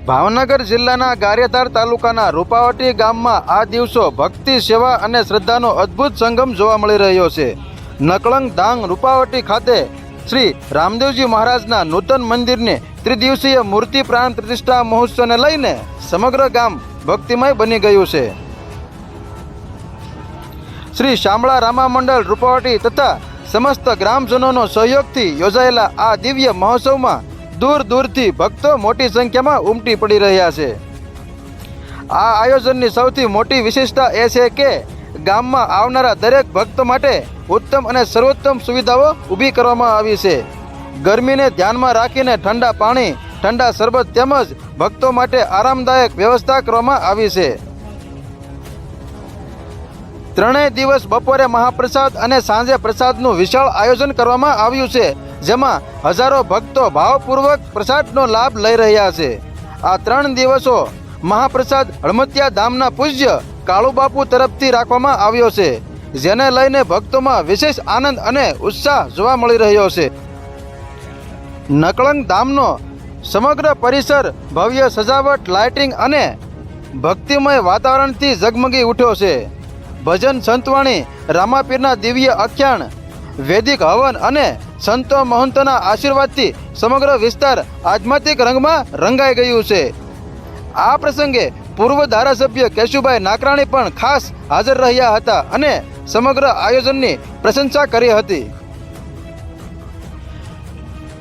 ભાવનગર જિલ્લાના ગારિયાધાર તાલુકાના રૂપાવટી ગામમાં આ દિવસો ભક્તિ, સેવા અને શ્રદ્ધાનો અદ્ભુત સંગમ જોવા મળી રહ્યો છે. નકળંગ ધાંગ રૂપાવટી ખાતે શ્રી રામદેવજી મહારાજના નૂતન મંદિરને ત્રિદિવસીય મૂર્તિ પ્રાણ પ્રતિષ્ઠા મહોત્સવને લઈને સમગ્ર ગામ ભક્તિમય બની ગયું છે. શ્રી શામળા રામા મંડળ રૂપાવટી તથા સમસ્ત ગ્રામજનોનો સહયોગથી યોજાયેલા આ દિવ્ય મહોત્સવમાં દૂર દૂરથી ભક્તો મોટી સંખ્યામાં ઉમટી પડી રહ્યા છે. આ આયોજનની સૌથી મોટી વિશેષતા એ છે કે ગામમાં આવનારા દરેક ભક્ત માટે ઉત્તમ અને સર્વોત્તમ સુવિધાઓ ઊભી કરવામાં આવી છે. ગરમીને ધ્યાનમાં રાખીને ઠંડા પાણી, ઠંડા શરબત તેમજ ભક્તો માટે આરામદાયક વ્યવસ્થા કરવામાં આવી છે. ત્રણેય દિવસ બપોરે મહાપ્રસાદ અને સાંજે પ્રસાદનું વિશાળ આયોજન કરવામાં આવ્યું છે, જેમાં હજારો ભક્તો ભાવપૂર્વક પ્રસાદનો લાભ લઈ રહ્યા છે. આ 3 દિવસો મહાપ્રસાદ હળમતિયા ધામના પૂજ્ય કાળુબાપુ તરફથી રાખવામાં આવ્યો છે, જેને લઈને ભક્તોમાં વિશેષ આનંદ અને ઉત્સાહ જોવા મળી રહ્યો છે. નકળંગ ધામનો સમગ્ર પરિસર ભવ્ય સજાવટ, લાઇટિંગ અને ભક્તિમય વાતાવરણથી ઝગમગી ઉઠ્યો છે. ભજન, સંતવાણી, રામાપીરના દિવ્ય આખ્યાન, વૈદિક હવન અને સંતો મહંતોના આશીર્વાદથી સમગ્ર વિસ્તાર આધ્યાત્મિક રંગમાં રંગાઈ ગયું છે. આ પ્રસંગે પૂર્વ ધારાસભ્ય કેશુભાઈ નાકરાણી પણ ખાસ હાજર રહ્યા હતા અને સમગ્ર આયોજનની પ્રશંસા કરી હતી.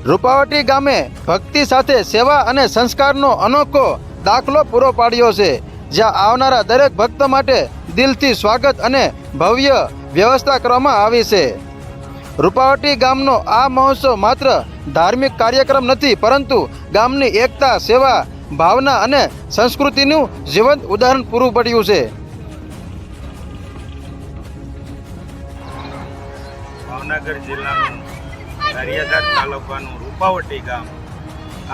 રૂપાવટી ગામે ભક્તિ સાથે સેવા અને સંસ્કારનો અનોખો દાખલો પૂરો પાડ્યો છે, જ્યાં આવનારા દરેક ભક્ત માટે દિલથી સ્વાગત અને ભવ્ય વ્યવસ્થા કરવામાં આવી છે. રૂપાવટી ગામનો આ મહોત્સવ માત્ર ધાર્મિક કાર્યક્રમ નથી, પરંતુ ગામની એકતા, સેવા ભાવના અને સંસ્કૃતિનું જીવંત ઉદાહરણ પૂરું પડ્યું છે. ભાવનગર જિલ્લાનું ગારિયાધાર તાલુકાનું રૂપાવટી ગામ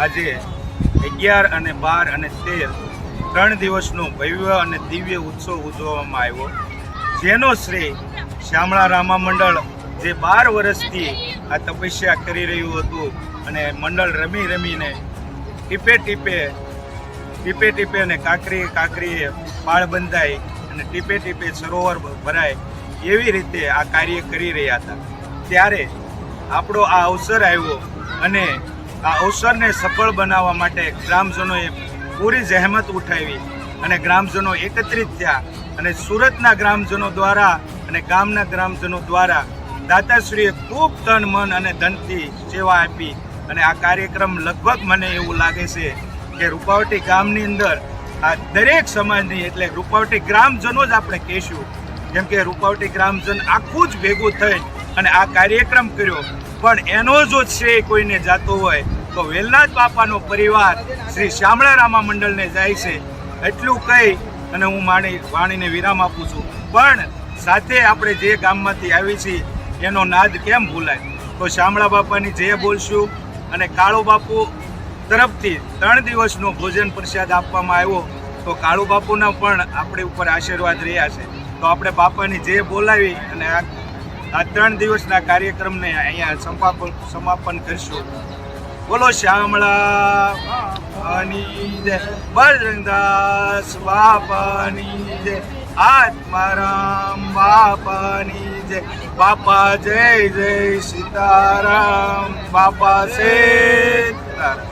આજે 11 અને 12 અને 13 3 દિવસનો ભવ્ય અને દિવ્ય ઉત્સવ ઉજવવામાં આવ્યો, જેનો શ્રેય શામળા રામા મંડળ જે 12 વર્ષથી આ તપસ્યા કરી રહ્યું હતું અને મંડળ રમી રમીને ટીપે ટીપે અને કાંકરીએ પાળ બંધાય અને ટીપે ટીપે સરોવર ભરાય એવી રીતે આ કાર્ય કરી રહ્યા હતા. ત્યારે આપણો આ અવસર આવ્યો અને આ અવસરને સફળ બનાવવા માટે ગ્રામજનોએ પૂરી જહેમત ઉઠાવી અને ગ્રામજનો એકત્રિત થયા અને સુરતના ગ્રામજનો દ્વારા અને ગામના ગ્રામજનો દ્વારા દાતાશ્રીએ ખૂબ તન, મન અને ધનથી સેવા આપી અને આ કાર્યક્રમ લગભગ મને એવું લાગે છે કે રૂપાવટી ગામની અંદર આ દરેક સમાજની, એટલે રૂપાવટી ગ્રામજનો જ આપણે કહીશું, જેમ કે રૂપાવટી ગ્રામજન આખું જ ભેગું થઈ અને આ કાર્યક્રમ કર્યો. પણ એનો જો શ્રેય કોઈને જાતો હોય તો વેલનાથ બાપાનો પરિવાર શ્રી શામળા રામા મંડળને જાય છે. એટલું કહી અને હું વાણીને વિરામ આપું છું. પણ સાથે આપણે જે ગામમાંથી આવી છીએ એનો નાદ કેમ ભૂલાય, તો શામળા બાપાની જય બોલશું. અને કાળુ બાપુ તરફથી 3 દિવસનો ભોજન પ્રસાદ આપવામાં આવ્યો, તો કાળુ બાપુના પણ આપણી ઉપર આશીર્વાદ રહ્યા છે. તો આપણે બાપાની જય બોલાવી અને આ 3 દિવસના કાર્યક્રમને અહીંયા સમાપન કરીશું. બોલો શામળા બાપાની જય, બજરંગદાસ બાપાની જય, આત્મારામ બાપાની જય. બાપા જય જય સીતારામ, બાપા સીતારામ.